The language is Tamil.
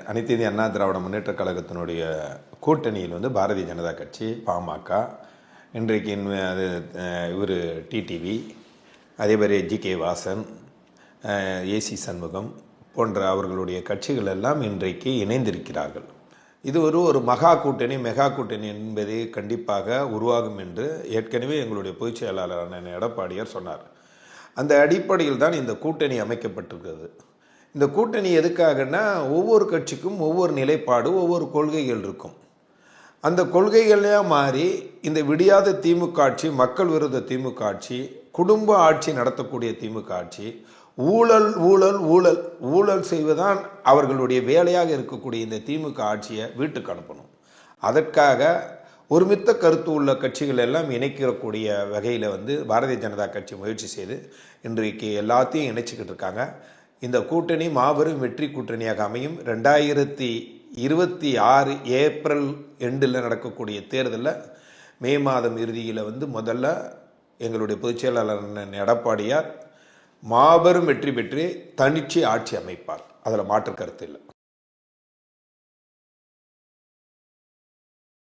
அனைத்து இந்திய அண்ணா திராவிட முன்னேற்ற கழகத்தினுடைய கூட்டணியில் வந்து பாரதிய ஜனதா கட்சி, பாமக, இன்றைக்கு அது இவர் டிடிவி, அதே மாதிரி ஜி.கே. வாசன், ஏசி சண்முகம் போன்ற அவர்களுடைய கட்சிகள் எல்லாம் இன்றைக்கு இணைந்திருக்கிறார்கள். இது ஒரு மகா கூட்டணி, மெகா கூட்டணி என்பது கண்டிப்பாக உருவாகும் என்று ஏற்கனவே எங்களுடைய பொதுச் செயலாளரான எடப்பாடியார் சொன்னார். அந்த அடிப்படையில் தான் இந்த கூட்டணி அமைக்கப்பட்டிருக்கிறது. இந்த கூட்டணி எதுக்காகனா, ஒவ்வொரு கட்சிக்கும் ஒவ்வொரு நிலைப்பாடு, ஒவ்வொரு கொள்கைகள் இருக்கும். அந்த கொள்கைகளையாக மாறி இந்த விடியாத திமுக ஆட்சி, மக்கள் விரோத திமுக ஆட்சி, குடும்ப ஆட்சி நடத்தக்கூடிய திமுக ஆட்சி, ஊழல் ஊழல் ஊழல் ஊழல் செய்வதுதான் அவர்களுடைய வேலையாக இருக்கக்கூடிய இந்த திமுக ஆட்சியை வீட்டுக்கு அனுப்பணும். அதற்காக ஒருமித்த கருத்து உள்ள கட்சிகள் எல்லாம் இணைக்கக்கூடிய வகையில் வந்து பாரதிய ஜனதா கட்சி முயற்சி செய்து இன்றைக்கு எல்லாத்தையும் இணைச்சிக்கிட்டு இருக்காங்க. இந்த கூட்டணி மாபெரும் வெற்றி கூட்டணியாக அமையும். 2026 ஏப்ரல் எண்டில் நடக்கக்கூடிய தேர்தலில் மே மாதம் இறுதியில் வந்து முதல்ல எங்களுடைய பொதுச் செயலாளர் எடப்பாடியார் மாபெரும் வெற்றி பெற்று தனிச்சு ஆட்சி அமைப்பார். அதில் மாற்று கருத்து இல்லை.